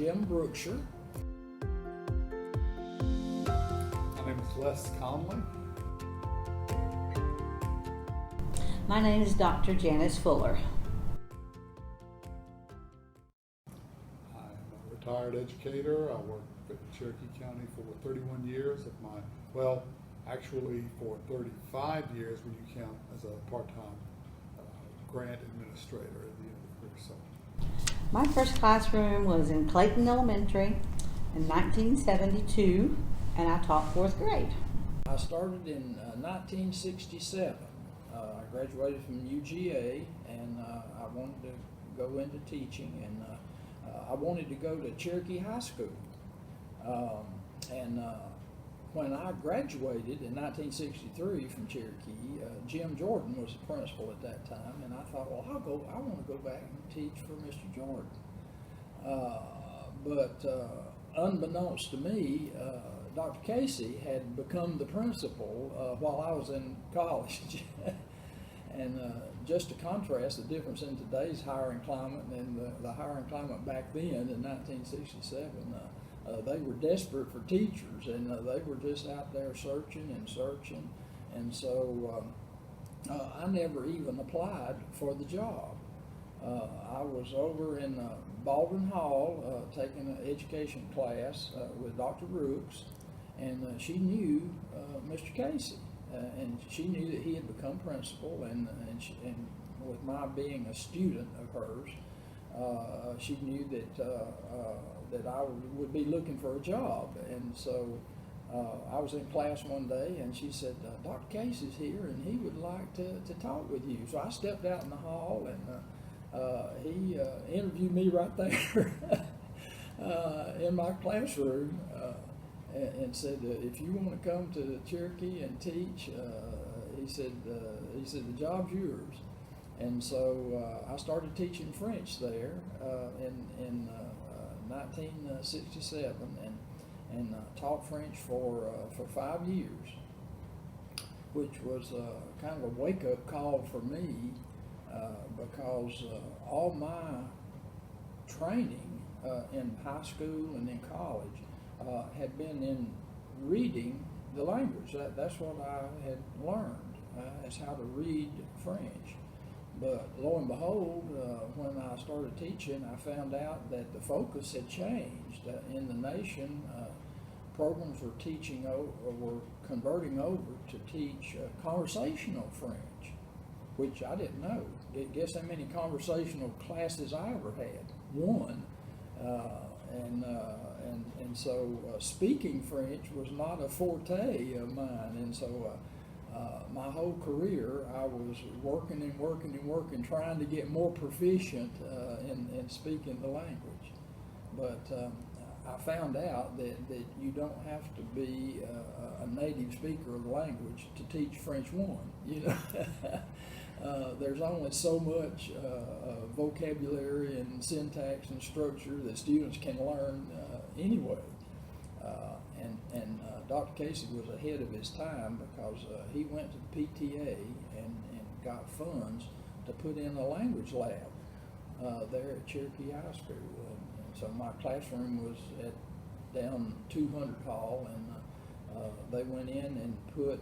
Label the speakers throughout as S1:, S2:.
S1: Jim Brookshire.
S2: My name is Les Conley.
S3: My name is Dr. Janice Fuller.
S2: I'm a retired educator. I worked in Cherokee County for 31 years of my, well, actually for 35 years when you count as a part-time grant administrator at the end of the year. So.
S3: My first classroom was in Clayton Elementary in 1972, and I taught 4th grade.
S1: I started in 1967. I graduated from UGA, and I wanted to go into teaching, and I wanted to go to Cherokee High School. When I graduated in 1963 from Cherokee, Jim Jordan was the principal at that time, and I thought, well, I want to go back and teach for Mr. Jordan. But unbeknownst to me, Dr. Casey had become the principal while I was in college. And just to contrast the difference in today's hiring climate and the hiring climate back then in 1967, they were desperate for teachers, and they were just out there searching, and so I never even applied for the job. I was over in Baldwin Hall taking an education class with Dr. Rooks, and she knew Mr. Casey, and she knew that he had become principal, and with my being a student of hers, she knew that I would be looking for a job. And so I was in class one day, and she said, Dr. Casey's here, and he would like to talk with you. So I stepped out in the hall, and he interviewed me right there in my classroom, and said, if you want to come to Cherokee and teach, he said the job's yours. And so I started teaching French there in 1967, and taught French for 5 years, which was kind of a wake-up call for me, because all my training in high school and in college had been in reading the language. That's what I had learned, is how to read French. But lo and behold, when I started teaching, I found out that the focus had changed in the nation. Programs were were converting over to teach conversational French, which I didn't know. Guess how many conversational classes I ever had? One. And so speaking French was not a forte of mine, and so my whole career I was working, trying to get more proficient in speaking the language. But I found out that you don't have to be a native speaker of the language to teach French 1. You know, there's only so much vocabulary and syntax and structure that students can learn anyway. And Dr. Casey was ahead of his time, because he went to the PTA and got funds to put in a language lab there at Cherokee High School. And so my classroom was at down 200 Hall, and they went in and put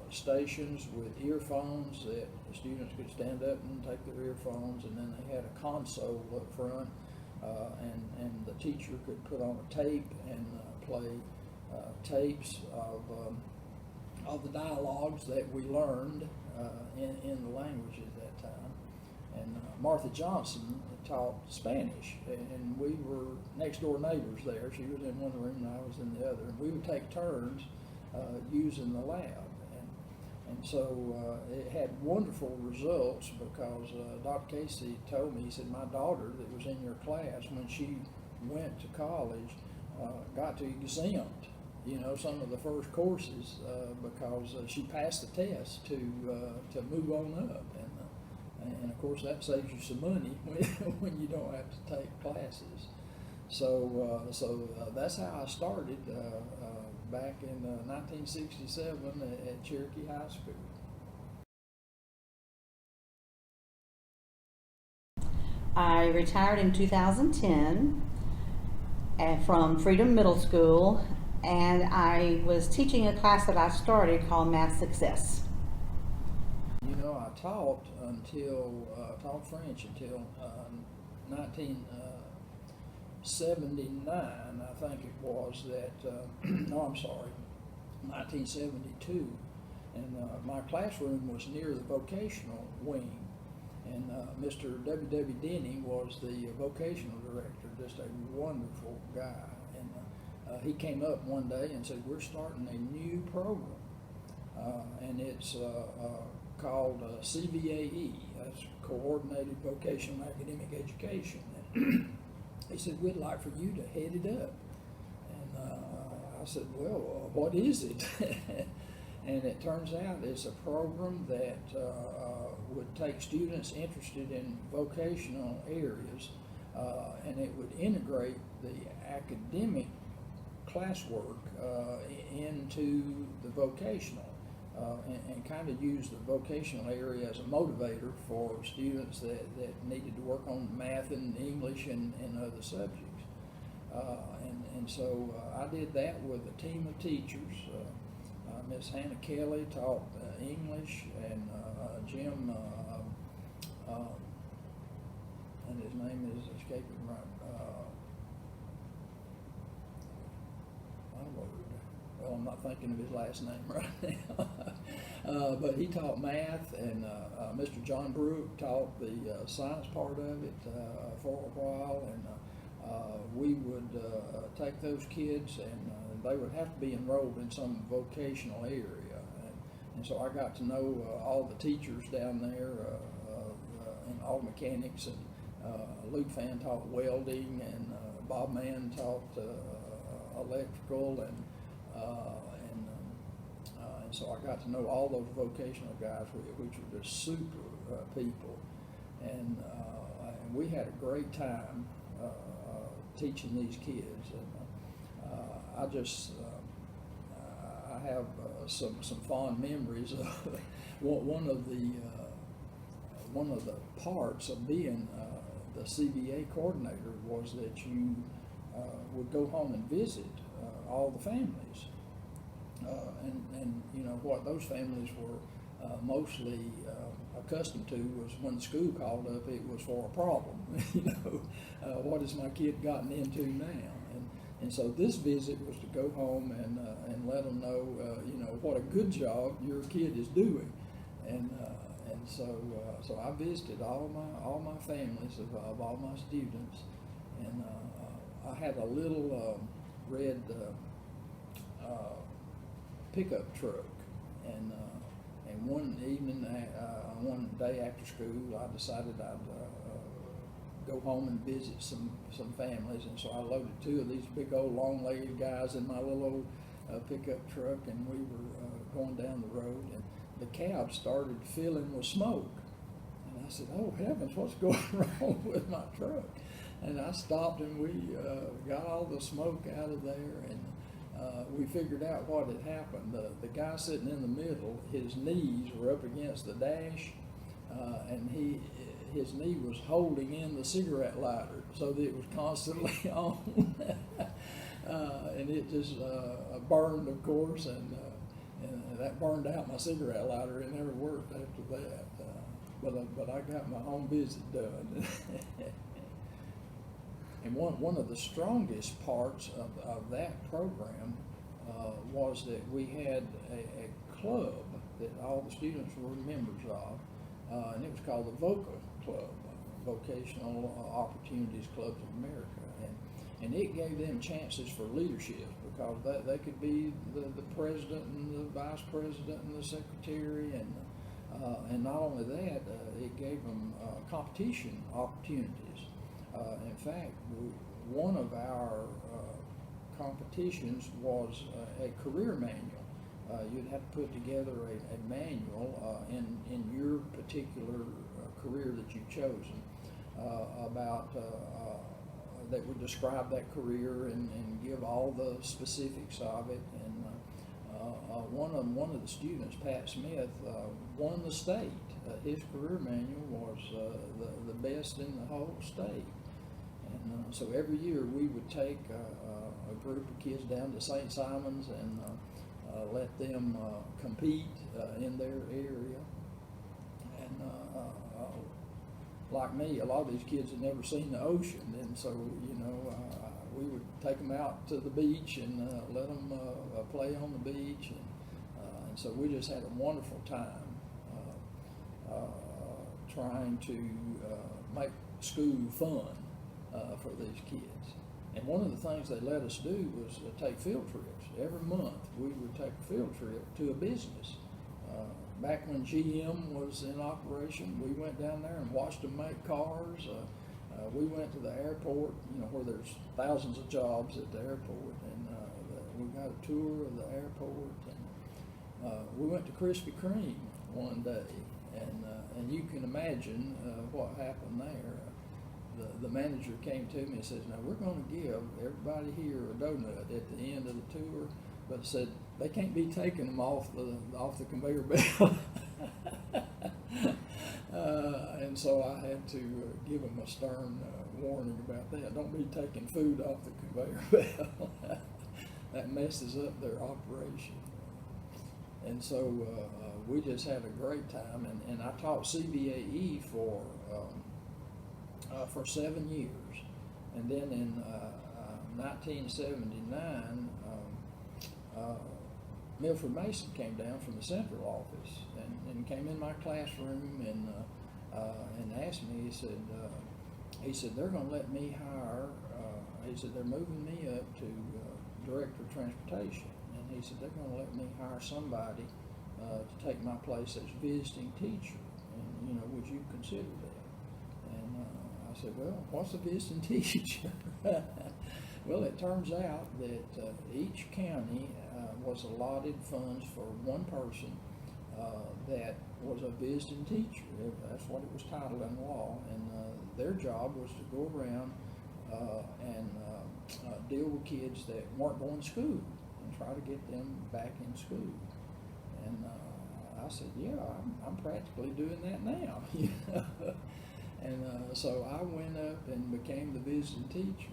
S1: stations with earphones that the students could stand up and take their earphones, and then they had a console up front, and the teacher could put on a tape and play tapes of the dialogues that we learned in the language at that time. And Martha Johnson taught Spanish, and we were next door neighbors there. She was in one room and I was in the other, and we would take turns using the lab. And so it had wonderful results, because Dr. Casey told me, he said, my daughter that was in your class, when she went to college, got to exempt, you know, some of the first courses because she passed the test to move on up. And of course that saves you some money when you don't have to take classes. So that's how I started back in 1967 at Cherokee High School.
S3: I retired in 2010, and from Freedom Middle School, and I was teaching a class that I started called Math Success.
S1: You know, I taught French until 1979, I think it was that, no, I'm sorry, 1972. And my classroom was near the vocational wing. And Mr. W.W. Denning was the vocational director, just a wonderful guy. And he came up one day and said, "We're starting a new program, and it's called CVAE, that's Coordinated Vocational Academic Education." And he said, "We'd like for you to head it up." And I said, "Well, what is it?" And it turns out it's a program that would take students interested in vocational areas, and it would integrate the academic classwork into the vocational, and kind of use the vocational area as a motivator for students that needed to work on math and English and other subjects. And so I did that with a team of teachers. Miss Hannah Kelly taught English, and Jim, and his name is escaping right. Well, I'm not thinking of his last name right now. But he taught math, and Mr. John Brook taught the science part of it for a while, and we would take those kids, and they would have to be enrolled in some vocational area. And so I got to know all the teachers down there, and all mechanics, and Luke Fan taught welding, and Bob Mann taught electrical, and so I got to know all those vocational guys, which were just super people, and we had a great time teaching these kids, and I just I have some fond memories of one of the parts of being the CVA coordinator was that you would go home and visit all the families, and you know what those families were mostly accustomed to was when the school called up, it was for a problem. You know, what has my kid gotten into now? And so this visit was to go home and let them know, you know, what a good job your kid is doing. And so I visited all my families of all my students, and I had a little red pickup truck, and one evening, one day after school, I decided I'd go home and visit some families, and so I loaded two of these big old long-legged guys in my little old pickup truck, and we were going down the road, and the cab started filling with smoke, and I said, "Oh heavens, what's going wrong with my truck?" And I stopped, and we got all the smoke out of there, and we figured out what had happened. The guy sitting in the middle, his knees were up against the dash, and his knee was holding in the cigarette lighter so that it was constantly on. And it just burned, of course, and that burned out my cigarette lighter. It never worked after that. But I got my home visit done. And one of the strongest parts of that program was that we had a club that all the students were members of, and it was called the VOCA Club, Vocational Opportunities Clubs of America, and it gave them chances for leadership, because they could be the president and the vice president and the secretary, and not only that, it gave them competition opportunities. In fact, one of our competitions was a career manual. You'd have to put together a manual in your particular career that you've chosen about that would describe that career and give all the specifics of it. And one of the students, Pat Smith, won the state. His career manual was the best in the whole state. And so every year we would take a group of kids down to St. Simon's and let them compete in their area. And like me, a lot of these kids had never seen the ocean, and so we would take them out to the beach and let them play on the beach, and so we just had a wonderful time trying to make school fun for these kids. And one of the things they let us do was take field trips. Every month we would take a field trip to a business. Back when GM was in operation, we went down there and watched them make cars. We went to the airport, where there's thousands of jobs at the airport, and we got a tour of the airport. And we went to Krispy Kreme one day, and you can imagine what happened there. The manager came to me and says, "Now we're going to give everybody here a donut at the end of the tour," but said they can't be taking them off the conveyor belt. And so I had to give them a stern warning about that. Don't be taking food off the conveyor belt. That messes up their operation. And so we just had a great time, and I taught CBAE for 7 years, and then in 1979, Milford Mason came down from the central office and came in my classroom and asked me. He said they're going to let me hire. He said they're moving me up to director of transportation, and he said they're going to let me hire somebody to take my place as visiting teacher. And would you consider that? And I said, well, what's a visiting teacher? Well, it turns out that each county was allotted funds for one person that was a visiting teacher. That's what it was titled in law, and their job was to go around and deal with kids that weren't going to school and try to get them back in school. And I said, yeah, I'm practically doing that now. And so I went up and became the visiting teacher,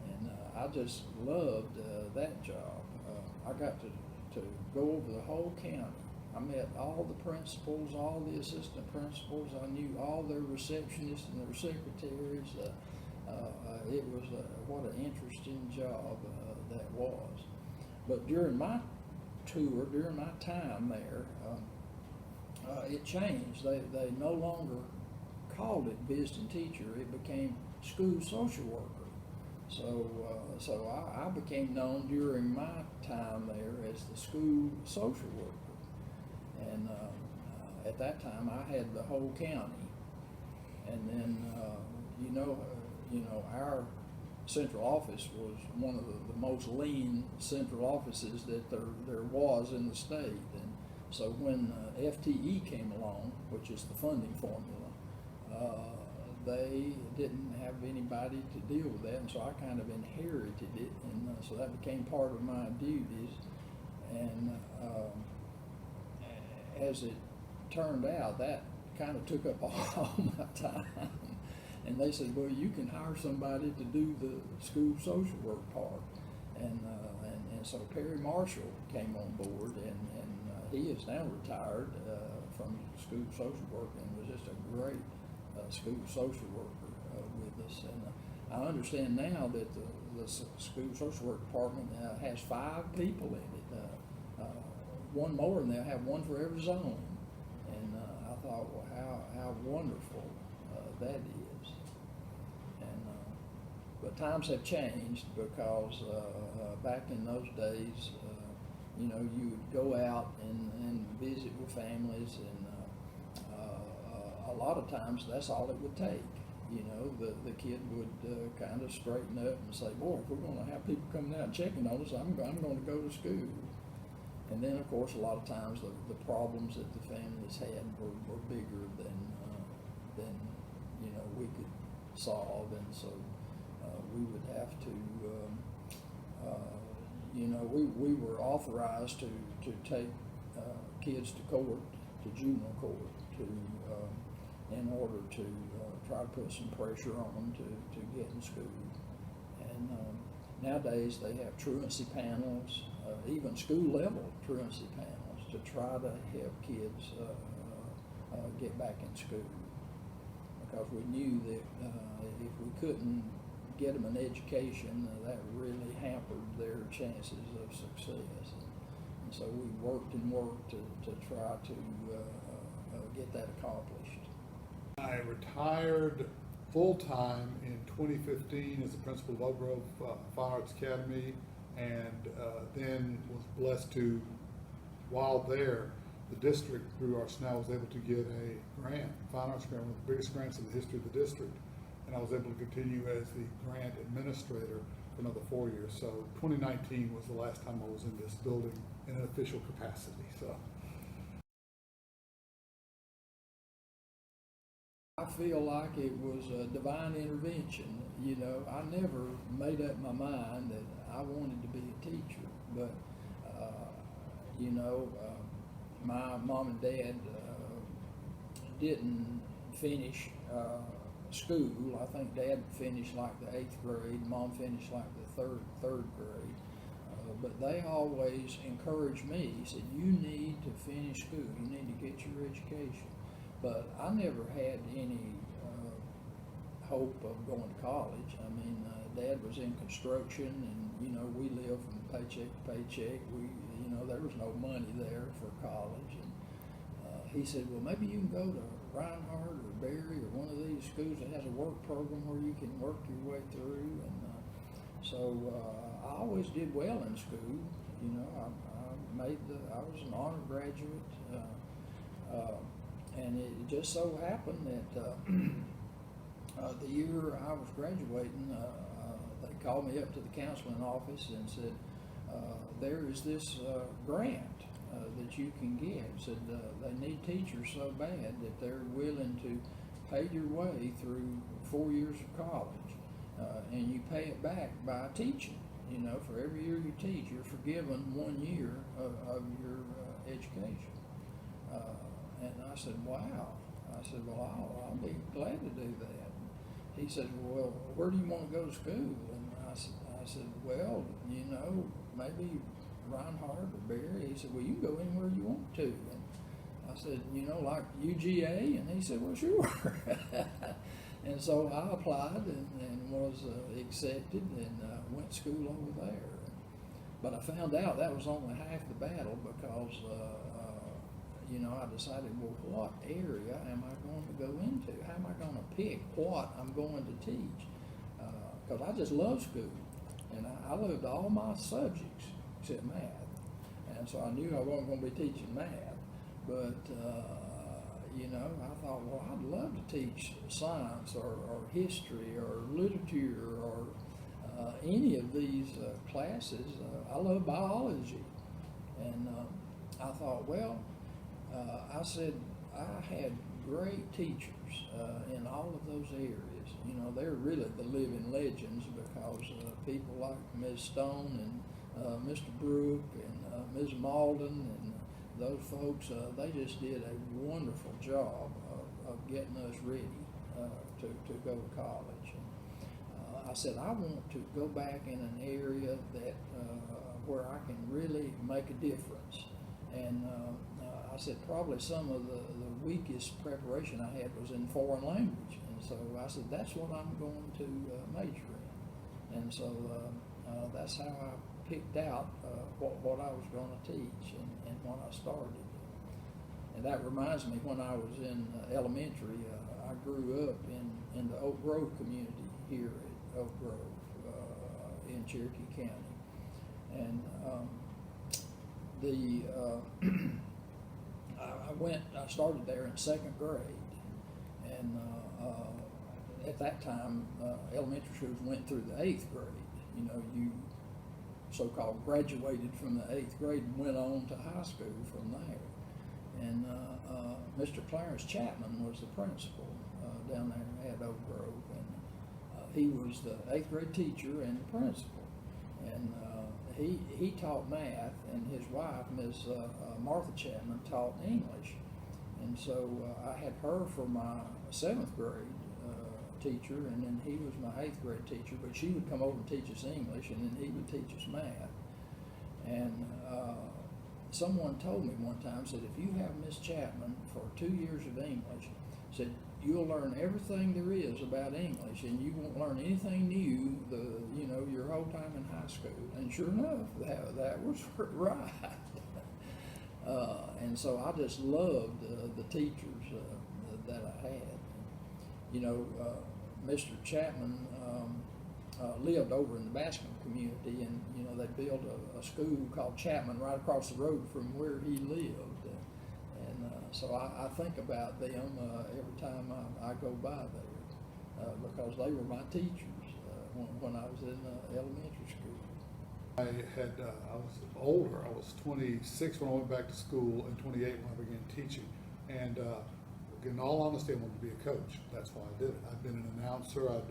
S1: and I just loved that job. I got to go over the whole county. I met all the principals, all the assistant principals. I knew all their receptionists and their secretaries. It was what an interesting job that was. But during my tour, during my time there, it changed. They no longer called it visiting teacher. It became school social worker. So I became known during my time there as the school social worker. And at that time, I had the whole county. And then, our central office was one of the most lean central offices that there was in the state. And so when FTE came along, which is the funding formula, they didn't have anybody to deal with that, and so I kind of inherited it, and so that became part of my duties. And as it turned out, that kind of took up all my time. And they said, well, you can hire somebody to do the school social work part. And so Perry Marshall came on board, and he is now retired from school social work and was just a great school social worker with us. And I understand now that the school social work department has 5 people in it, one more, and they'll have one for every zone. And I thought, well, how wonderful that is. And but times have changed, because back in those days, you would go out and visit with families, and a lot of times that's all it would take. The kid would kind of straighten up and say, boy, if we're going to have people coming out and checking on us, I'm going to go to school. And then, of course, a lot of times the problems that the families had were bigger than we could solve, and so we would have to, we were authorized to take kids to court, to juvenile court, in order to try to put some pressure on them to get in school. And nowadays they have truancy panels, even school level truancy panels to try to help kids get back in school. Because we knew that if we couldn't get them an education, that really hampered their chances of success. And so we worked and worked to try to get that accomplished.
S2: I retired full-time in 2015 as the principal of Oak Grove Fine Arts Academy, and then was blessed to, while there, the district, through our SNAP, was able to get a grant, Fine Arts grant, one of the biggest grants in the history of the district. And I was able to continue as the grant administrator for another 4 years. So 2019 was the last time I was in this building in an official capacity. So
S1: I feel like it was a divine intervention. You know, I never made up my mind that I wanted to be a teacher, but you know, my mom and dad didn't finish school. I think Dad finished like the 8th grade, Mom finished like the third grade. But they always encouraged me. He said, "You need to finish school. You need to get your education." But I never had any hope of going to college. I mean, Dad was in construction, and you know, we lived from paycheck to paycheck. You know, there was no money there for college. And he said, "Well, maybe you can go to Reinhardt or Berry or one of these schools that has a work program where you can work your way through." And so I always did well in school. You know, I was an honor graduate, and it just so happened that the year I was graduating, they called me up to the counseling office and said, "There is this grant that you can get." Said they need teachers so bad that they're willing to pay your way through 4 years of college, and you pay it back by teaching. You know, for every year you teach, you're forgiven 1 year of your education. And I said, "Wow." I said, "Well, I'll be glad to do that." He said, "Well, where do you want to go to school?" And I said, "Well, you know, maybe Reinhardt or Berry." He said, "Well, you can go anywhere you want to." And I said, "You know, like UGA?" And he said, "Well, sure." And so I applied and was accepted and went to school over there. But I found out that was only half the battle because, you know, I decided, well, what area am I going to go into? How am I going to pick what I'm going to teach? Because I just love school, and I loved all my subjects except math. And so I knew I wasn't going to be teaching math. But, you know, I thought, well, I'd love to teach science or history or literature or any of these classes. I love biology. And I thought, well, I said I had great teachers in all of those areas. You know, they're really the living legends because people like Ms. Stone and Mr. Brook and Ms. Malden and those folks, they just did a wonderful job of getting us ready to go to college. And I said, I want to go back in an area that where I can really make a difference. And I said, probably some of the weakest preparation I had was in foreign language. And so I said, that's what I'm going to major in. And so that's how I picked out what I was going to teach and when I started. And that reminds me, when I was in elementary, I grew up in the Oak Grove community here at Oak Grove in Cherokee County. And I started there in 2nd grade, and at that time, elementary schools went through the 8th grade. You know, you so-called graduated from the 8th grade and went on to high school from there. And Mr. Clarence Chapman was the principal down there at Oak Grove, and he was the 8th grade teacher and the principal. And he taught math, and his wife, Miss Martha Chapman, taught English. And so I had her for my 7th grade teacher, and then he was my 8th grade teacher, but she would come over and teach us English, and then he would teach us math. And someone told me one time, said, if you have Miss Chapman for 2 years of English, said, you'll learn everything there is about English, and you won't learn anything new your whole time in high school. And sure enough, that was right. And so I just loved the teachers that I had. Mr. Chapman lived over in the Bascom community, and they built a school called Chapman right across the road from where he lived. And so I think about them every time I go by there because they were my teachers when I was in elementary school.
S2: I was older. I was 26 when I went back to school and 28 when I began teaching. And in all honesty, I wanted to be a coach. That's why I did it. I'd been an announcer. I'd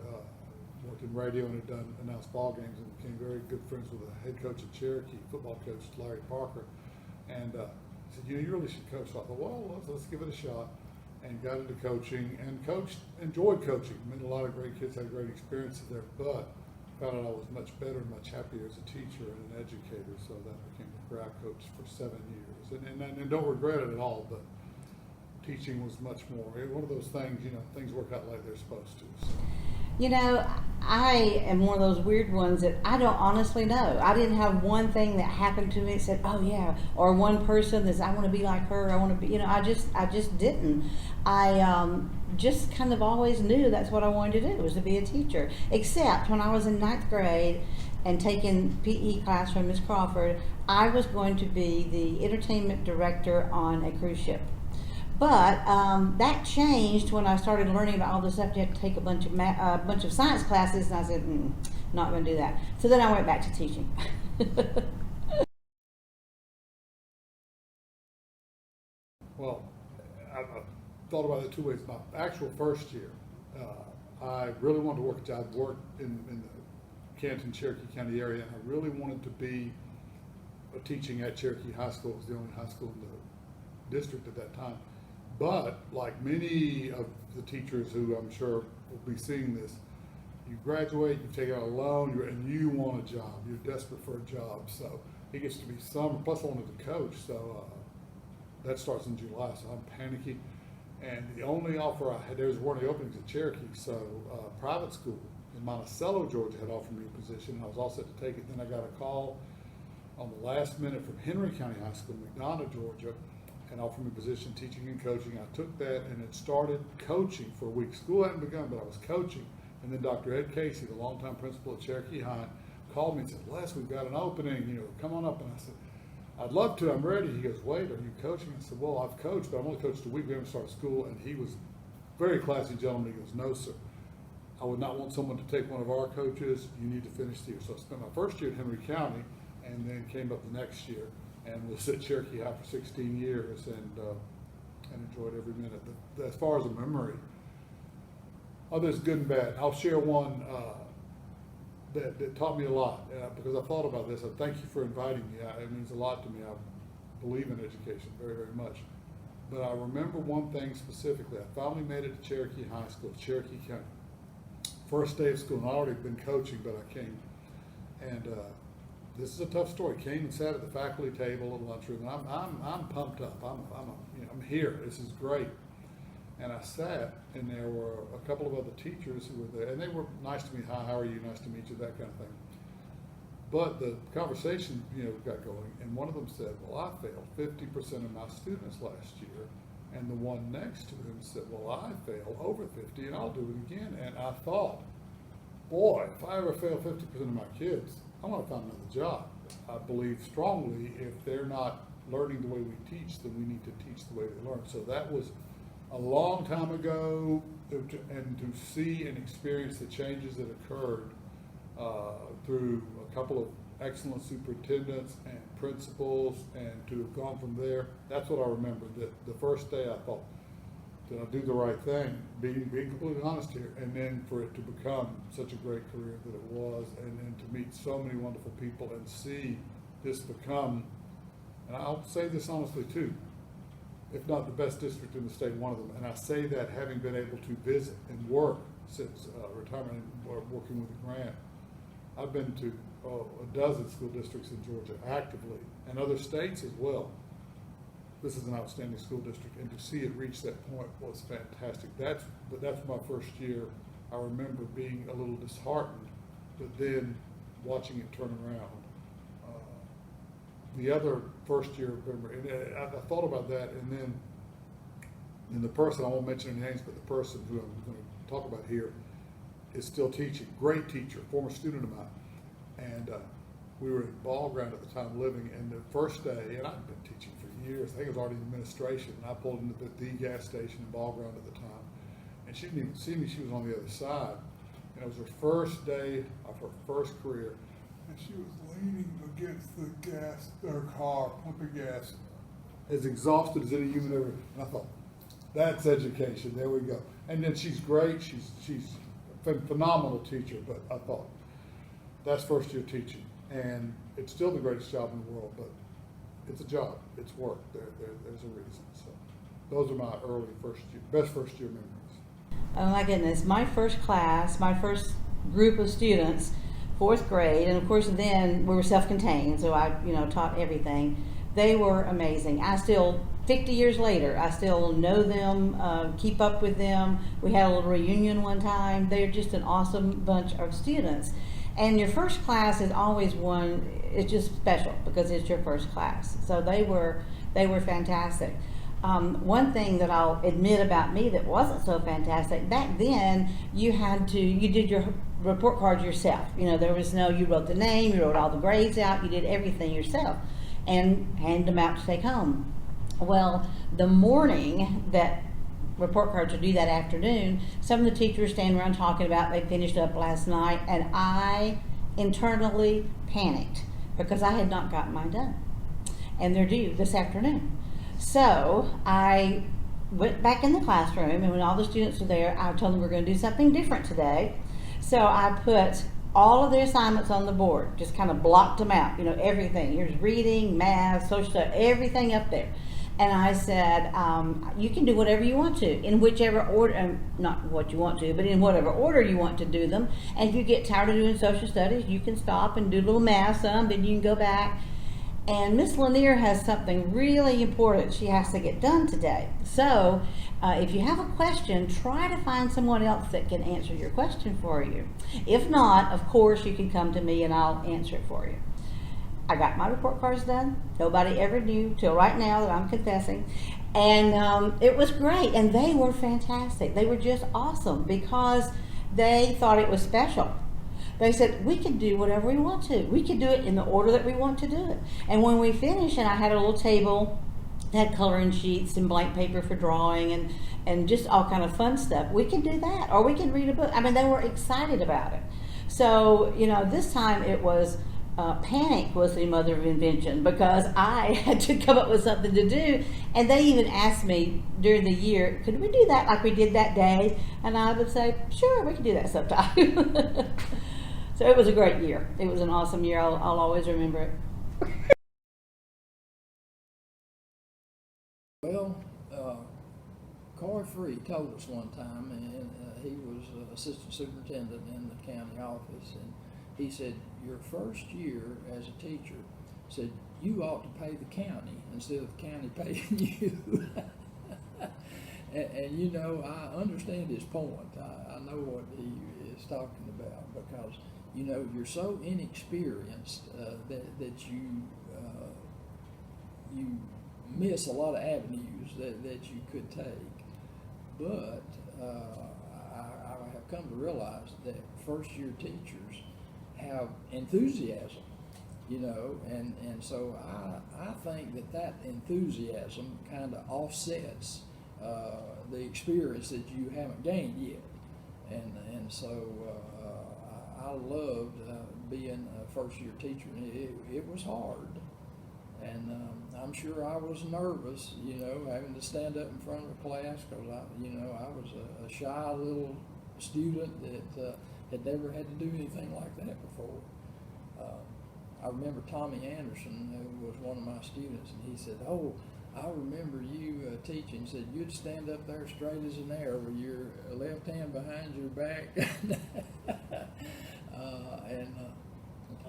S2: worked in radio and had announced ball games, and became very good friends with the head coach of Cherokee, football coach Larry Parker. And he said, you really should coach. So I thought, well, let's give it a shot. And got into coaching and enjoyed coaching. Met a lot of great kids, had great experiences there, but found out I was much better and much happier as a teacher and an educator. So that became a grad coach for 7 years. And don't regret it at all, but teaching was much more. One of those things, things work out like they're supposed to. So.
S3: I am one of those weird ones that I don't honestly know. I didn't have one thing that happened to me that said, oh yeah, or one person that I want to be like her, I want to be, I just didn't. I just kind of always knew that's what I wanted to do, was to be a teacher. Except when I was in 9th grade and taking PE class from Miss Crawford, I was going to be the entertainment director on a cruise ship. But that changed when I started learning about all this stuff. You have to take a bunch of science classes, and I said, not going to do that. So then I went back to teaching.
S2: Well, I thought about it 2 ways. My actual first year, I really wanted to work a job. I worked in the Canton, Cherokee County area, and I really wanted to be teaching at Cherokee High School. It was the only high school in the district at that time. But like many of the teachers who I'm sure will be seeing this, you graduate, you take out a loan, and you want a job. You're desperate for a job. So it gets to be summer. Plus, I wanted to coach. So that starts in July. So I'm panicky. And the only offer I had, there weren't any openings at Cherokee. So private school in Monticello, Georgia had offered me a position. I was all set to take it. Then I got a call on the last minute from Henry County High School, McDonough, Georgia, and offered me a position teaching and coaching. I took that and had started coaching for a week. School hadn't begun, but I was coaching. And then Dr. Ed Casey, the longtime principal at Cherokee High, called me and said, Les, we've got an opening, come on up. And I said, I'd love to, I'm ready. He goes, wait, are you coaching? I said, well, I've coached, but I've only coached a week. We haven't started school. And he was a very classy gentleman. He goes, no, sir. I would not want someone to take one of our coaches. You need to finish the year. So I spent my first year at Henry County and then came up the next year and was at Cherokee High for 16 years and enjoyed every minute. As far as a memory, there's good and bad. I'll share one that taught me a lot because I thought about this. I thank you for inviting me. It means a lot to me. I believe in education very, very much. But I remember one thing specifically. I finally made it to Cherokee High School, Cherokee County. First day of school, and I'd already been coaching, but I came. And this is a tough story. Came and sat at the faculty table at the lunchroom, and I'm pumped up. I'm here. This is great. And I sat, and there were a couple of other teachers who were there, and they were nice to me. Hi, how are you? Nice to meet you. That kind of thing. But the conversation, got going, and one of them said, "Well, I failed 50% of my students last year," and the one next to him said, "Well, I failed over 50, and I'll do it again." And I thought, boy, if I ever fail 50% of my kids, I'm going to find another job. I believe strongly if they're not learning the way we teach, then we need to teach the way they learn. So that was a long time ago, and to see and experience the changes that occurred through a couple of excellent superintendents and principals, and to have gone from there, that's what I remember. That the first day I thought, did I do the right thing? Being completely honest here, and then for it to become such a great career that it was, and then to meet so many wonderful people and see this become, and I'll say this honestly too, if not the best district in the state, one of them. And I say that having been able to visit and work since retirement and working with the grant. I've been to a dozen school districts in Georgia actively, and other states as well. This is an outstanding school district, and to see it reach that point was fantastic. But that's my first year. I remember being a little disheartened, but then watching it turn around. The other first year member, and I thought about that, and the person, I won't mention any names, but the person who I'm going to talk about here is still teaching. Great teacher, former student of mine. And we were at Ball Ground at the time living, and the first day, and I'd been teaching for years, I think it was already in administration, and I pulled into the gas station in Ball Ground at the time, and she didn't even see me, she was on the other side. And it was her first day of her first career, and she was leaning against her car, pumping gas, as exhausted as any human ever. And I thought, that's education. There we go. And then she's great. She's a phenomenal teacher. But I thought, that's first year teaching, and it's still the greatest job in the world. But it's a job. It's work. There's a reason. So those are my early best first year memories.
S3: Oh my goodness, my first class, my first group of students, 4th grade, and of course then we were self-contained, so I, taught everything. They were amazing. I still, 50 years later, I still know them, keep up with them. We had a little reunion one time. They're just an awesome bunch of students. And your first class is always it's just special because it's your first class. So they were fantastic. One thing that I'll admit about me that wasn't so fantastic, back then you did your report cards yourself. There was you wrote the name, you wrote all the grades out, you did everything yourself and handed them out to take home. Well, the morning that report cards are due that afternoon, some of the teachers stand around talking about they finished up last night, and I internally panicked because I had not gotten mine done. And they're due this afternoon. So I went back in the classroom, and when all the students were there, I told them we're going to do something different today. So I put all of their assignments on the board, just kind of blocked them out, everything. Here's reading, math, social studies, everything up there. And I said, you can do whatever you want to, in whichever order, not what you want to, but in whatever order you want to do them. And if you get tired of doing social studies, you can stop and do a little math some, then you can go back. And Miss Lanier has something really important she has to get done today. So if you have a question, try to find someone else that can answer your question for you. If not, of course, you can come to me and I'll answer it for you. I got my report cards done. Nobody ever knew till right now that I'm confessing. And it was great. And they were fantastic. They were just awesome because they thought it was special. They said, we can do whatever we want to. We can do it in the order that we want to do it. And when we finished, and I had a little table that had coloring sheets and blank paper for drawing and just all kind of fun stuff, we can do that. Or we can read a book. I mean, they were excited about it. So, this time it was panic was the mother of invention because I had to come up with something to do. And they even asked me during the year, could we do that like we did that day? And I would say, sure, we can do that sometime. So it was a great year. It was an awesome year. I'll always remember it.
S1: Well, Corey Free told us one time, and he was assistant superintendent in the county office, and he said, your first year as a teacher, said, you ought to pay the county instead of the county paying you. and I understand his point. I know what he is talking about because you're so inexperienced that you miss a lot of avenues that you could take. But I have come to realize that first year teachers have enthusiasm, and so I think that enthusiasm kind of offsets the experience that you haven't gained yet, and so I loved being a first year teacher. It was hard, and I'm sure I was nervous, having to stand up in front of a class because I was a shy little student that had never had to do anything like that before. I remember Tommy Anderson, who was one of my students, and he said, "Oh, I remember you teaching, said you'd stand up there straight as an arrow with your left hand behind your back and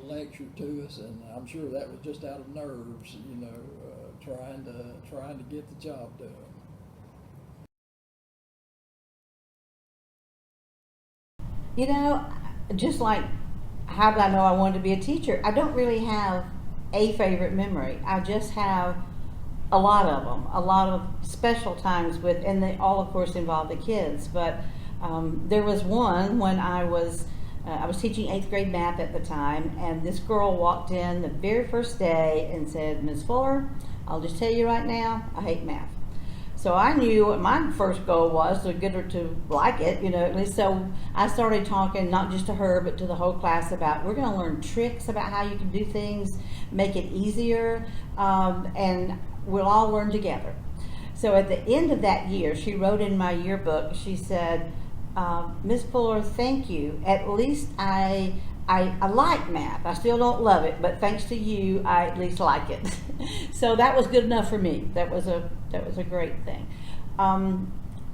S1: lecture to us, and I'm sure that was just out of nerves, trying to get the job done.
S3: Just like how did I know I wanted to be a teacher? I don't really have a favorite memory. I just have a lot of them, a lot of special times with, and they all, of course, involve the kids. But there was one when I was teaching 8th grade math at the time, and this girl walked in the very first day and said, "Ms. Fuller, I'll just tell you right now, I hate math." So I knew what my first goal was to get her to like it, at least. So I started talking not just to her, but to the whole class about we're going to learn tricks about how you can do things, make it easier, and we'll all learn together. So at the end of that year, she wrote in my yearbook, she said, "Miss Fuller, thank you. At least I like math. I still don't love it, but thanks to you, I at least like it." So that was good enough for me. That was a great thing.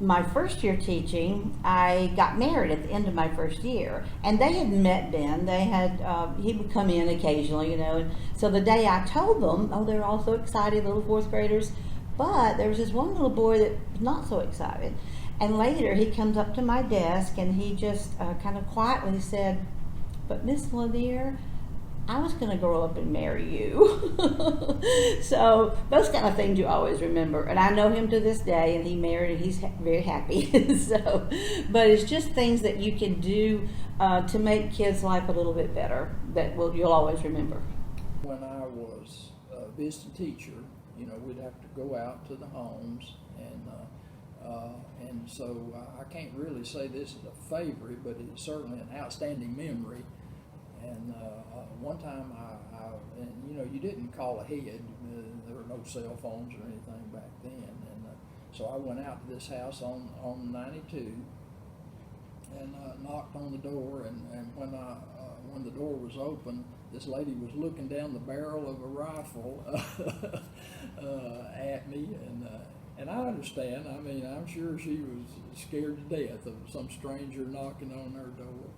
S3: My first year teaching, I got married at the end of my first year, and they had met Ben. They had he would come in occasionally, And so the day I told them, they were all so excited, little 4th graders. But there was this one little boy that was not so excited. And later he comes up to my desk and he just kind of quietly said, "But Miss Lanier, I was going to grow up and marry you." So those kind of things you always remember. And I know him to this day, and he married, and he's very happy. But it's just things that you can do to make kids' life a little bit better that you'll always remember.
S1: When I was a visiting teacher, we'd have to go out to the homes, and so I can't really say this is a favorite, but it's certainly an outstanding memory. And one time you didn't call ahead. There were no cell phones or anything back then. And so I went out to this house on 92 and knocked on the door. And when the door was open, this lady was looking down the barrel of a rifle at me. And I understand. I mean, I'm sure she was scared to death of some stranger knocking on her door.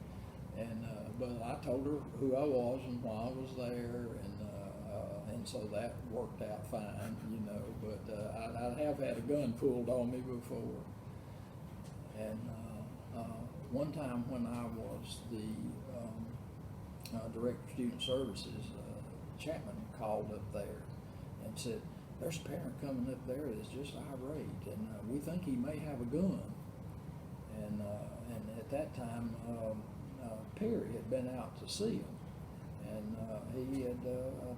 S1: But I told her who I was and why I was there, and so that worked out fine, But I have had a gun pulled on me before. And one time when I was the director of student services, Chapman called up there and said, "There's a parent coming up there that's just irate, and we think he may have a gun." And at that time, Perry had been out to see him, and he had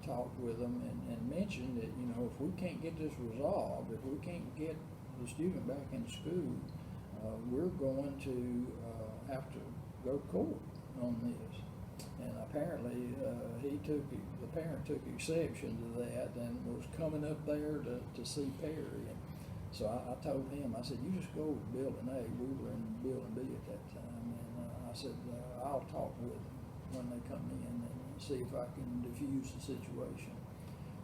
S1: talked with him and mentioned that, if we can't get this resolved, if we can't get the student back in school, we're going to have to go to court on this. And apparently the parent took exception to that and was coming up there to see Perry. And so I told him, I said, "You just go over to Building A." We were in Building B at that time. And I said, "I'll talk with them when they come in and see if I can diffuse the situation."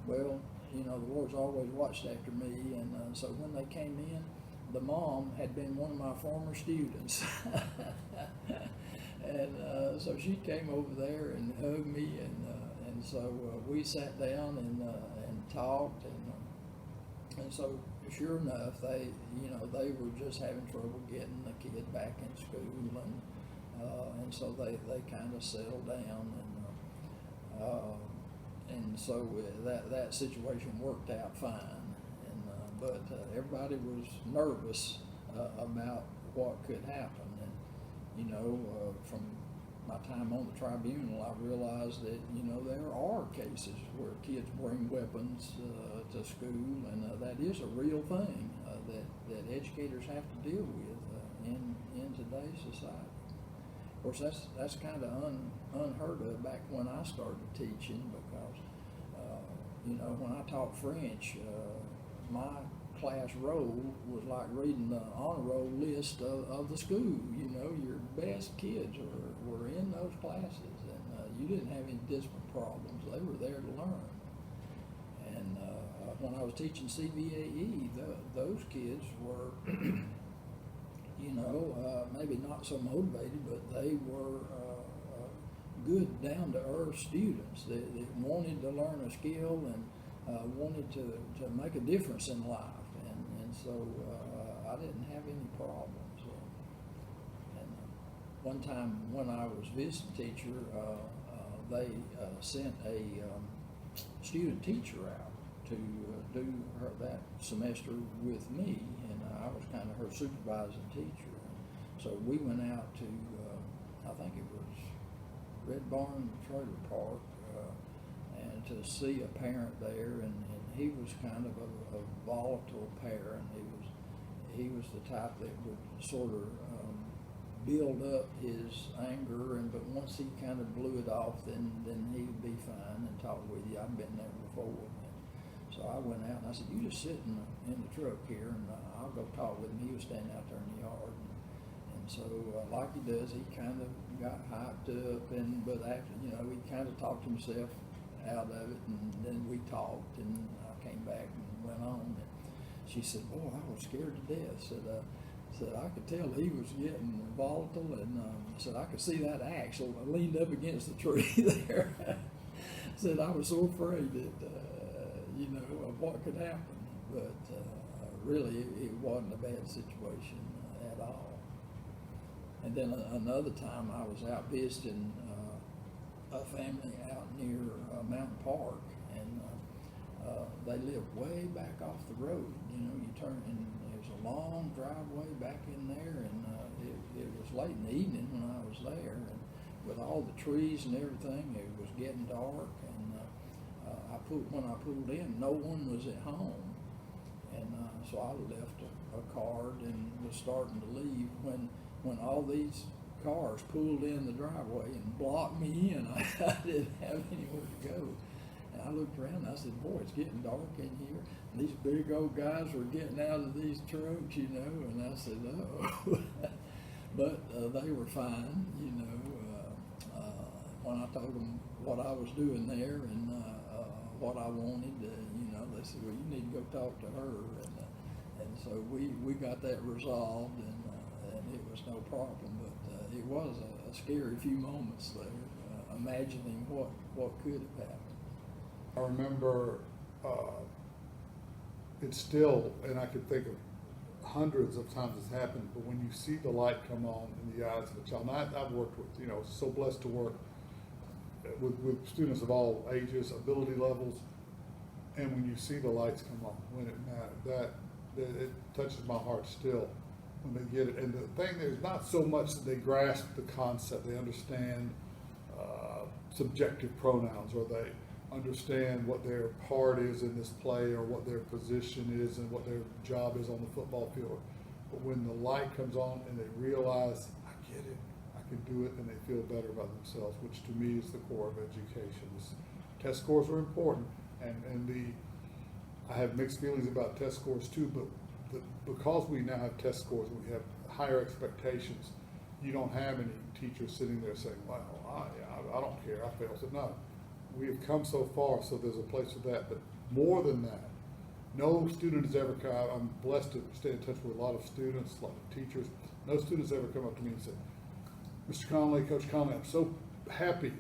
S1: Well, the Lord's always watched after me, and so when they came in, the mom had been one of my former students. And so she came over there and hugged me, and so we sat down and talked, and so sure enough, they were just having trouble getting the kid back in school, and so they kind of settled down, and so that situation worked out fine, but everybody was nervous about what could happen. From my time on the tribunal, I realized that, there are cases where kids bring weapons to school, and that is a real thing that educators have to deal with in today's society. Of course, that's kind of unheard of back when I started teaching, because, when I taught French, my class roll was like reading the honor roll list of the school. Your best kids were in those classes, and you didn't have any discipline problems. They were there to learn. And when I was teaching CVAE, those kids were, maybe not so motivated, but they were good, down-to-earth students that wanted to learn a skill and wanted to make a difference in life. And so I didn't have any problems. One time when I was visiting teacher, they sent a student teacher out to do that semester with me, and I was kind of her supervising teacher. So we went out to, I think it was Red Barn Trailer Park, and to see a parent there, and he was kind of a volatile parent. He was the type that would sort of build up his anger, but once he kind of blew it off, then he'd be fine and talk with you. I've been there before. So I went out and I said, "You just sit in the truck here, and I'll go talk with him." He was standing out there in the yard, and so like he does, he kind of got hyped up, but after he kind of talked himself out of it, and then we talked, and I came back and went on. And she said, "Boy, I was scared to death." Said I could tell he was getting volatile, and said I could see that axe leaned up against the tree there. Said I was so afraid that of what could happen, but really it wasn't a bad situation at all. And then another time I was out visiting a family out near Mountain Park, and they live way back off the road. You turn, and there's a long driveway back in there, and it was late in the evening when I was there, and with all the trees and everything, it was getting dark, and when I pulled in, no one was at home, and so I left a card and was starting to leave when all these cars pulled in the driveway and blocked me in. I didn't have anywhere to go. And I looked around and I said, "Boy, it's getting dark in here." And these big old guys were getting out of these trucks, and I said, "Oh." But they were fine, when I told them what I was doing there and what I wanted, they said, "Well, you need to go talk to her." And so we got that resolved, and it was no problem. But it was a scary few moments there, imagining what could have happened.
S2: I remember it's still, and I could think of hundreds of times it's happened, but when you see the light come on in the eyes of a child, and I've worked with, so blessed to work with students of all ages, ability levels, and when you see the lights come on, when it matters, that it touches my heart still when they get it. And the thing is not so much that they grasp the concept, they understand subjective pronouns, or they understand what their part is in this play, or what their position is and what their job is on the football field. But when the light comes on and they realize, I get it, I can do it, and they feel better about themselves, which to me is the core of education. Test scores are important, and I have mixed feelings about test scores too, but because we now have test scores and we have higher expectations, you don't have any teachers sitting there saying, "Well, I don't care, I failed." So no, we have come so far, so there's a place for that. But more than that, no student has ever come. I'm blessed to stay in touch with a lot of students, a lot of teachers. No student has ever come up to me and said, "Mr. Conley, Coach Conley, I'm so happy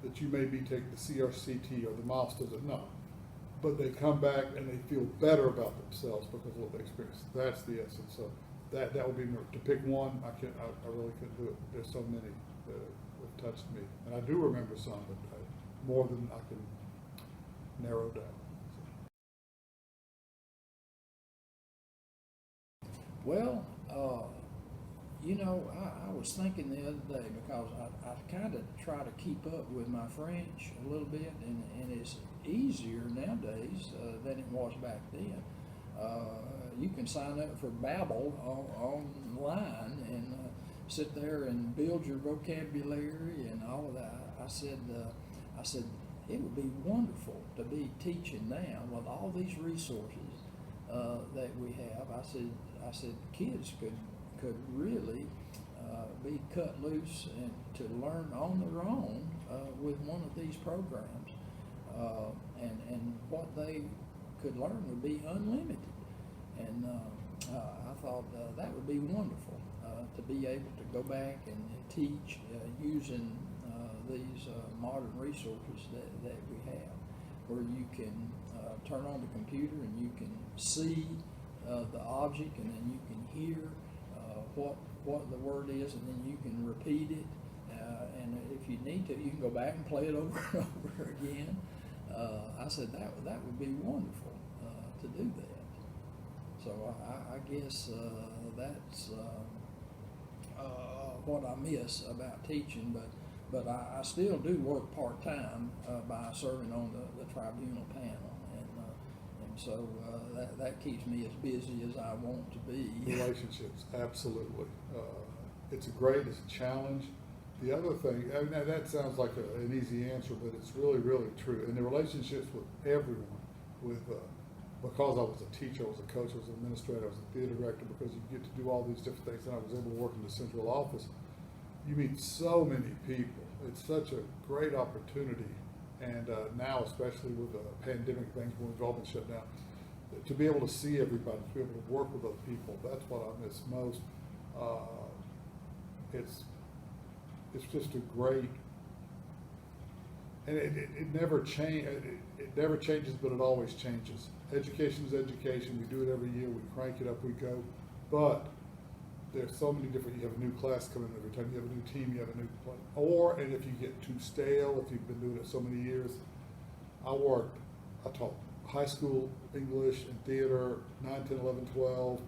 S2: that you may be taking the CRCT or the milestones." No, but they come back and they feel better about themselves because of what they experienced. That's the essence. So that would be, to pick one. I really couldn't do it. There's so many that have touched me, and I do remember some, but more than I can narrow down.
S1: Well, I was thinking the other day, because I kind of try to keep up with my French a little bit, and it's easier nowadays than it was back then. You can sign up for Babbel online and sit there and build your vocabulary and all of that. I said it would be wonderful to be teaching now with all these resources that we have. I said kids could really be cut loose and to learn on their own with one of these programs, and what they could learn would be unlimited. And I thought that would be wonderful to be able to go back and teach using these modern resources that we have, where you can turn on the computer and you can see the object, and then you can hear what the word is, and then you can repeat it. And if you need to, you can go back and play it over and over again. I said that would be wonderful to do that. So I guess that's what I miss about teaching, but I still do work part-time by serving on the tribunal panel, and so that keeps me as busy as I want to be.
S2: Relationships, absolutely. It's a challenge. The other thing, I mean, that sounds like an easy answer, but it's really, really true. And the relationships with everyone, because I was a teacher, I was a coach, I was an administrator, I was a theater director, because you get to do all these different things, and I was able to work in the central office. You meet so many people. It's such a great opportunity, and now, especially with the pandemic, things we've all been shut down, to be able to see everybody, to be able to work with other people, that's what I miss most. It's just a great, and it never changes, but it always changes. Education is education. We do it every year. We crank it up. We go, but there's so many different. You have a new class coming every time. You have a new team. You have a new play. And if you get too stale, if you've been doing it so many years, I taught high school English and theater, 9, 10, 11, 12,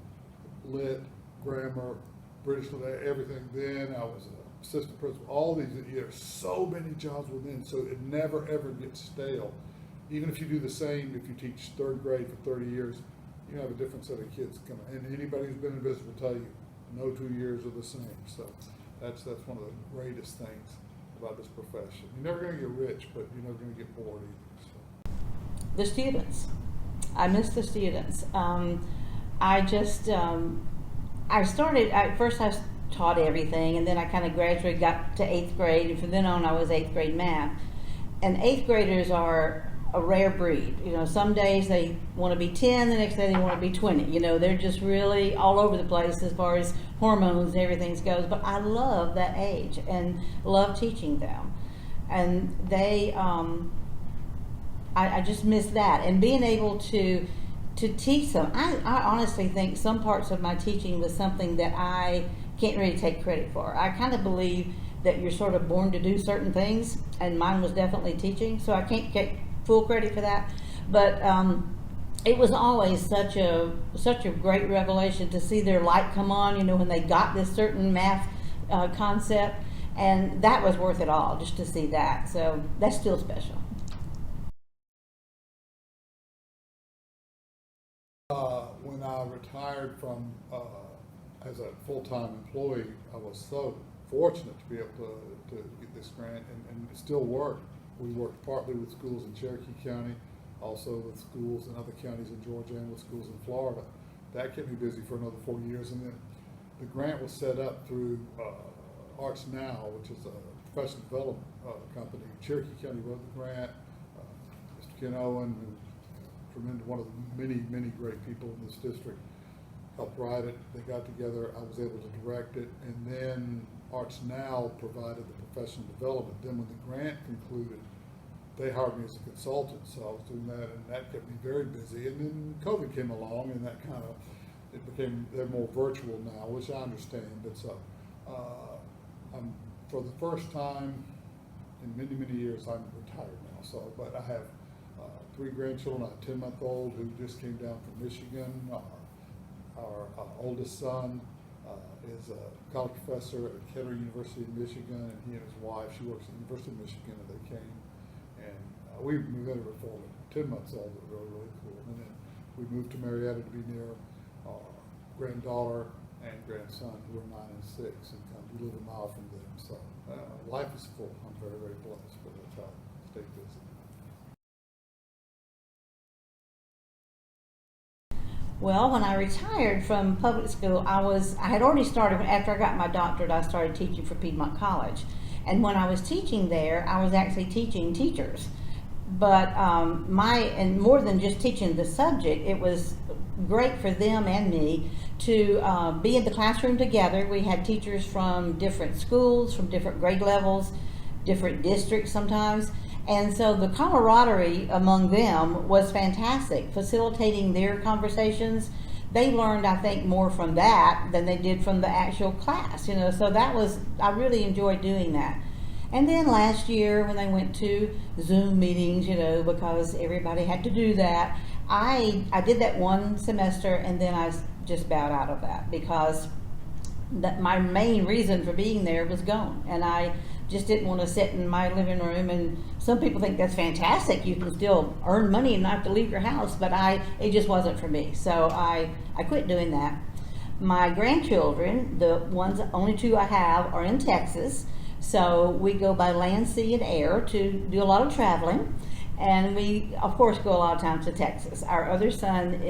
S2: lit, grammar, British, everything. Then I was an assistant principal. All these, there's so many jobs within, so it never ever gets stale. Even if you do the same, if you teach third grade for 30 years, you have a different set of kids coming. And anybody who's been in business will tell you, no 2 years are the same. So that's one of the greatest things about this profession. You're never going to get rich, but you're never going to get bored either. So.
S3: The students. I miss the students. First I taught everything, and then I kind of gradually got to 8th grade, and from then on I was 8th grade math. And 8th graders are a rare breed. You know, some days they want to be 10, the next day they want to be 20. You know, they're just really all over the place as far as hormones and everything goes. But I love that age and love teaching them. And they, I just miss that. And being able to teach them. I honestly think some parts of my teaching was something that I can't really take credit for. I kind of believe that you're sort of born to do certain things, and mine was definitely teaching, so I can't take full credit for that. But it was always such a great revelation to see their light come on, you know, when they got this certain math concept, and that was worth it all, just to see that. So that's still special.
S2: When I retired from as a full-time employee, I was so fortunate to be able to get this grant and still work. We worked partly with schools in Cherokee County, also with schools in other counties in Georgia, and with schools in Florida. That kept me busy for another 4 years, and then the grant was set up through Arts Now, which is a professional development company. Cherokee County wrote the grant. Mr. Ken Owen, one of the many great people in this district, helped write it. They got together. I was able to direct it, and then Arts Now provided the professional development. Then when the grant concluded, they hired me as a consultant, so I was doing that, and that kept me very busy. And then COVID came along, and that they're more virtual now, which I understand. But so, I'm, for the first time in many years, I'm retired now. So, but I have 3 grandchildren. I have a 10-month-old who just came down from Michigan. Our oldest son is a college professor at Kettering University in Michigan, and he and his wife, she works at the University of Michigan, and they came. And we moved in before 10 months old, it was really cool. And then we moved to Marietta to be near our granddaughter and grandson, who are 9 and 6, and we live a mile from them. So life is full. I'm very blessed, but that's how I stay busy.
S3: Well, when I retired from public school, I had already started, after I got my doctorate, I started teaching for Piedmont College. And when I was teaching there, I was actually teaching teachers. But and more than just teaching the subject, it was great for them and me to be in the classroom together. We had teachers from different schools, from different grade levels, different districts sometimes. And so the camaraderie among them was fantastic, facilitating their conversations. They learned, I think, more from that than they did from the actual class, so I really enjoyed doing that. And then last year when they went to Zoom meetings, because everybody had to do that, I did that one semester and then I just bowed out of that because my main reason for being there was gone. And I just didn't want to sit in my living room, and some people think that's fantastic. You can still earn money and not have to leave your house, but it just wasn't for me. So I quit doing that. My grandchildren, the only two I have, are in Texas. So we go by land, sea, and air to do a lot of traveling. And we, of course, go a lot of times to Texas. Our other son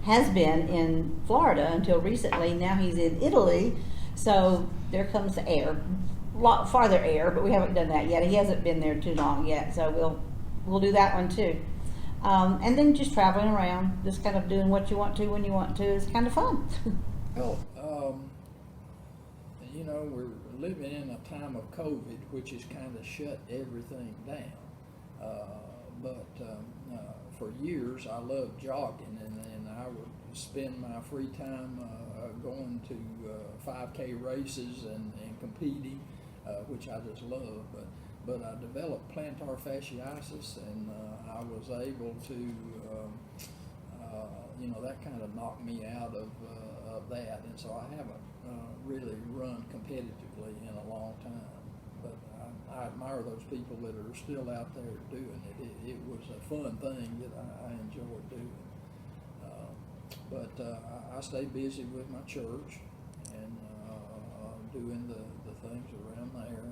S3: has been in Florida until recently. Now he's in Italy. So there comes the air. A lot farther air, but we haven't done that yet. He hasn't been there too long yet, so we'll do that one too. And then just traveling around, just kind of doing what you want to when you want to is kind of fun.
S1: Well, we're living in a time of COVID, which has kind of shut everything down. For years, I loved jogging, and I would spend my free time going to 5K races and competing, which I just love. But I developed plantar fasciitis, and I was able to, that kind of knocked me out of that, and so I haven't really run competitively in a long time. But I admire those people that are still out there doing it. It was a fun thing that I enjoyed doing. I stay busy with my church and doing the things around there,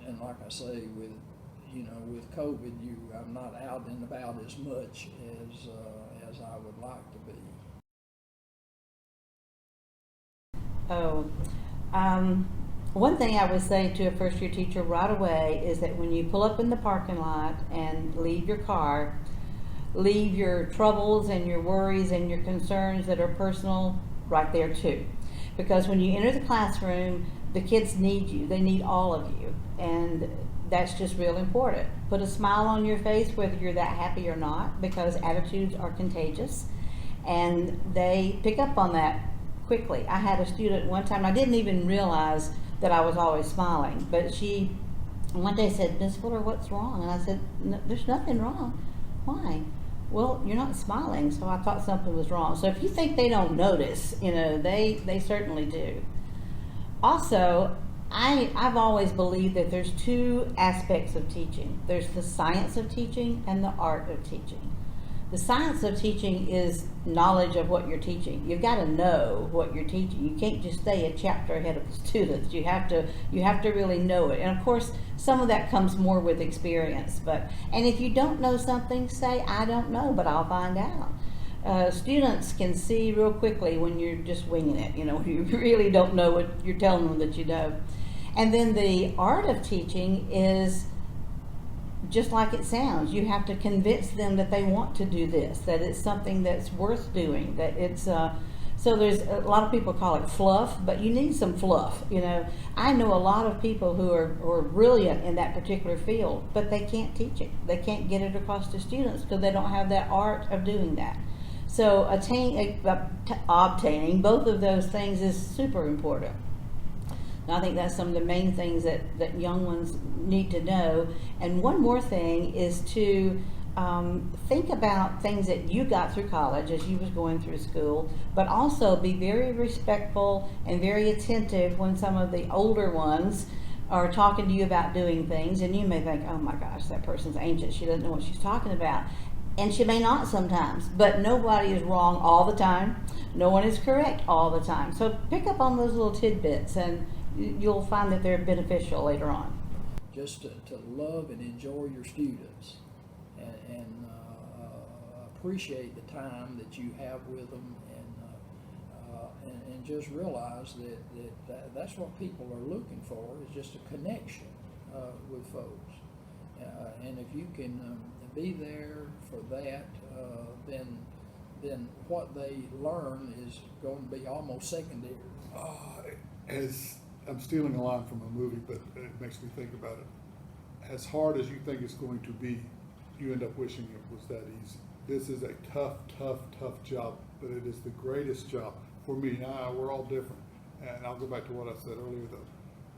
S1: and like I say, with COVID, I'm not out and about as much as I would like to be.
S3: One thing I would say to a first year teacher right away is that when you pull up in the parking lot and leave your car, leave your troubles and your worries and your concerns that are personal right there too. Because when you enter the classroom, the kids need you. They need all of you. And that's just real important. Put a smile on your face whether you're that happy or not, because attitudes are contagious and they pick up on that quickly. I had a student one time, I didn't even realize that I was always smiling, but she one day said, "Ms. Fuller, what's wrong?" And I said, "No, there's nothing wrong." "Why?" "Well, you're not smiling, so I thought something was wrong." So if you think they don't notice, they certainly do. Also, I've always believed that there's two aspects of teaching. There's the science of teaching and the art of teaching. The science of teaching is knowledge of what you're teaching. You've got to know what you're teaching. You can't just stay a chapter ahead of the students. You have to really know it. And of course, some of that comes more with experience. And if you don't know something, say, "I don't know, but I'll find out." Students can see real quickly when you're just winging it. You really don't know what you're telling them that you know. And then the art of teaching is just like it sounds. You have to convince them that they want to do this, that it's something that's worth doing, that it's so there's a lot of people call it fluff, but you need some fluff. I know a lot of people who are brilliant in that particular field, but they can't teach it. They can't get it across to students because they don't have that art of doing that. So obtaining both of those things is super important. And I think that's some of the main things that young ones need to know. And one more thing is to think about things that you got through college as you was going through school, but also be very respectful and very attentive when some of the older ones are talking to you about doing things, and you may think, "Oh my gosh, that person's ancient. She doesn't know what she's talking about." And she may not sometimes, but nobody is wrong all the time. No one is correct all the time. So pick up on those little tidbits and you'll find that they're beneficial later on.
S1: Just to love and enjoy your students and appreciate the time that you have with them, and just realize that's what people are looking for, is just a connection with folks. And if you can be there for that, then what they learn is going to be almost secondary.
S2: As I'm stealing a line from a movie, but it makes me think about it. As hard as you think it's going to be, you end up wishing it was that easy. This is a tough job, but it is the greatest job for me. Now, we're all different. And I'll go back to what I said earlier, though.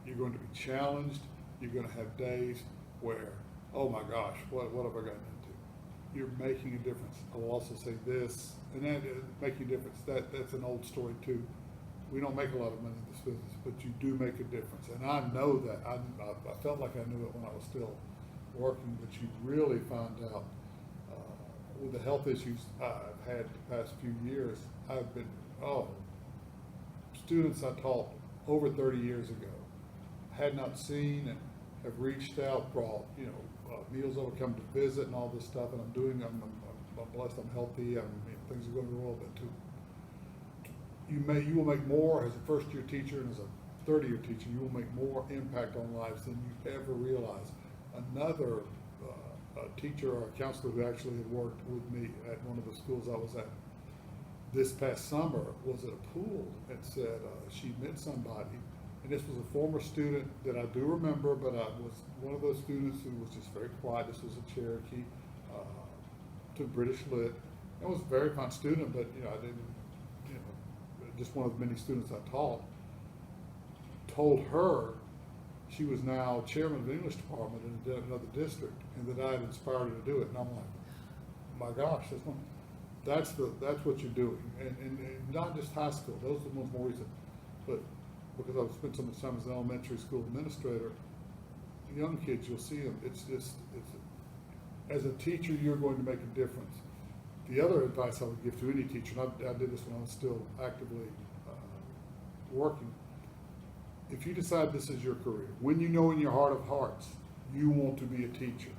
S2: You're going to be challenged. You're going to have days where, oh my gosh, what have I gotten into? You're making a difference. I will also say this, and that making a difference, that's an old story too. We don't make a lot of money in this business, but you do make a difference. And I know that. I felt like I knew it when I was still working, but you really find out with the health issues I've had the past few years, I've been, students I taught over 30 years ago, had not seen and have reached out, brought, meals over, come to visit and all this stuff, and I'm blessed, I'm healthy, things are going well, but you will make more as a first-year teacher and as a third-year teacher, you will make more impact on lives than you ever realize. Another teacher or a counselor who actually had worked with me at one of the schools I was at this past summer was at a pool and said she met somebody, and this was a former student that I do remember, but I was one of those students who was just very quiet. This was a Cherokee, took British Lit, and was a very fine student, but I didn't, just one of the many students I taught. Told her she was now chairman of the English department in another district, and that I had inspired her to do it. And I'm like, my gosh, that's what you're doing, and not just high school. Those are the ones more recent, but because I've spent so much time as an elementary school administrator, young kids, you'll see them. It's as a teacher, you're going to make a difference. The other advice I would give to any teacher, and I did this when I was still actively working. If you decide this is your career, when you know in your heart of hearts you want to be a teacher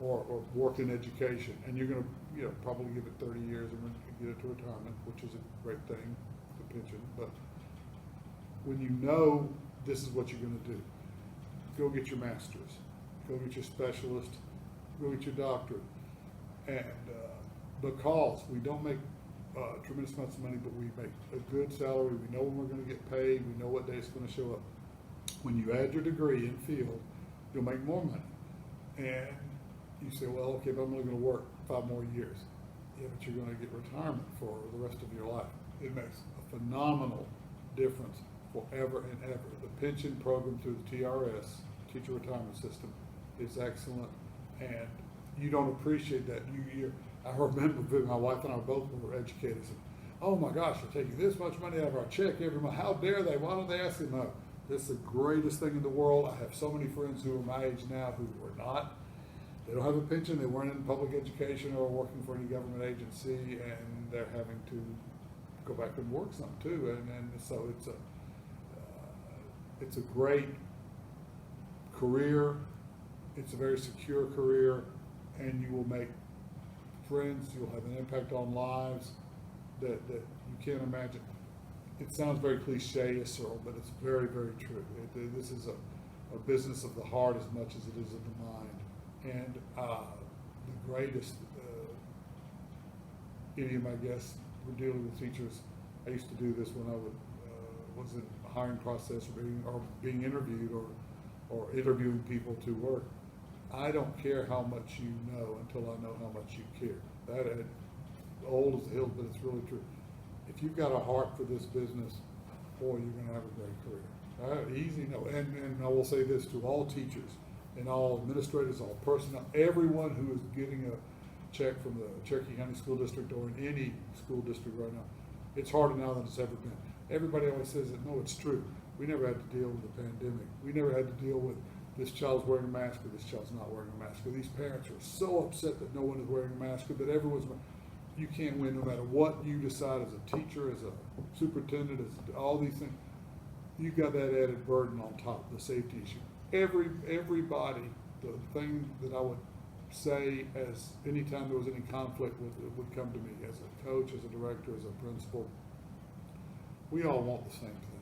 S2: or work in education, and you're going to probably give it 30 years and get it to retirement, which is a great thing, the pension. But when you know this is what you're going to do, go get your master's, go get your specialist, go get your doctorate, and because we don't make tremendous amounts of money, but we make a good salary, we know when we're going to get paid, we know what day it's going to show up. When you add your degree in field, you'll make more money. And you say, well, okay, but I'm only going to work 5 more years. Yeah, but you're going to get retirement for the rest of your life. It makes a phenomenal difference forever and ever. The pension program through the TRS, Teacher Retirement System, is excellent, and you don't appreciate that. I remember my wife and I both were educators, and oh my gosh, they're taking this much money out of our check every month. How dare they? Why don't they ask them? No, this is the greatest thing in the world. I have so many friends who are my age now who were not. They don't have a pension. They weren't in public education or working for any government agency, and they're having to go back and work some too. And so it's a great career. It's a very secure career, and you will make friends. You'll have an impact on lives that you can't imagine. It sounds very cliche, Cyril, but it's very, very true. This is a business of the heart as much as it is of the mind. And the greatest idiom, I guess, we're dealing with teachers. I used to do this when I was in a hiring process or being interviewed or interviewing people to work. I don't care how much you know until I know how much you care. That old as the hills, but it's really true. If you've got a heart for this business, boy, you're going to have a great career. Easy, no. And I will say this to all teachers and all administrators, all personnel, everyone who is getting a check from the Cherokee County School District or in any school district right now, it's harder now than it's ever been. Everybody always says that, no, it's true. We never had to deal with the pandemic. We never had to deal with this child's wearing a mask or this child's not wearing a mask, or these parents are so upset that no one is wearing a mask, or that everyone's wearing. You can't win no matter what you decide as a teacher, as a superintendent, as all these things. You've got that added burden on top, the safety issue. Everybody, the thing that I would say as anytime there was any conflict would come to me as a coach, as a director, as a principal. We all want the same thing.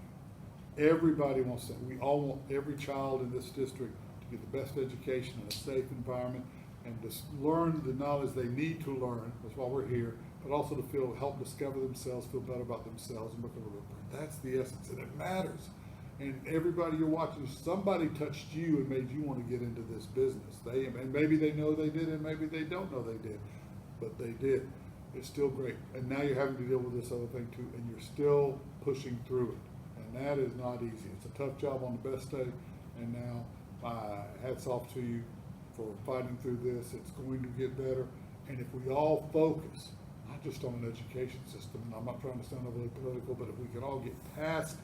S2: Everybody wants that. We all want every child in this district to to get the best education in a safe environment, and to learn the knowledge they need to learn. That's why we're here, but also to help discover themselves, feel better about themselves, and become a real person. That's the essence, and it matters. And everybody you're watching, somebody touched you and made you want to get into this business. And maybe they know they did, and maybe they don't know they did, but they did. It's still great. And now you're having to deal with this other thing too, and you're still pushing through it. And that is not easy. It's a tough job on the best day. And now, hats off to you for fighting through this. It's going to get better. And if we all focus, not just on an education system, and I'm not trying to sound overly political, but if we could all get past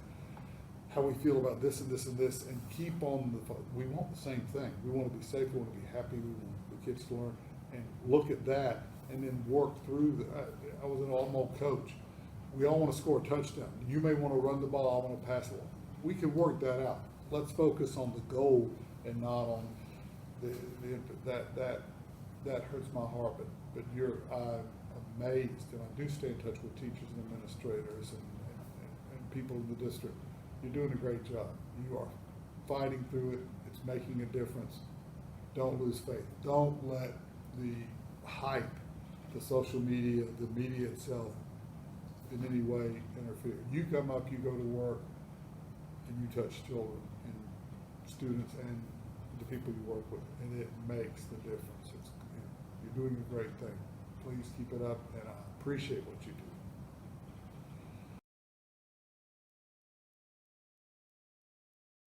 S2: how we feel about this and this and this, and keep on we want the same thing. We want to be safe, we want to be happy, we want the kids to learn, and look at that, and then work through I was an all coach. We all want to score a touchdown. You may want to run the ball, I want to pass it. We can work that out. Let's focus on the goal and not on that hurts my heart, but I'm amazed, and I do stay in touch with teachers and administrators and people in the district. You're doing a great job. You are fighting through it. It's making a difference. Don't lose faith. Don't let the hype, the social media, the media itself in any way interfere. You come up, you go to work, and you touch children and students and the people you work with, and it makes the difference. You're doing a great thing. Please keep it up, and I appreciate what you do.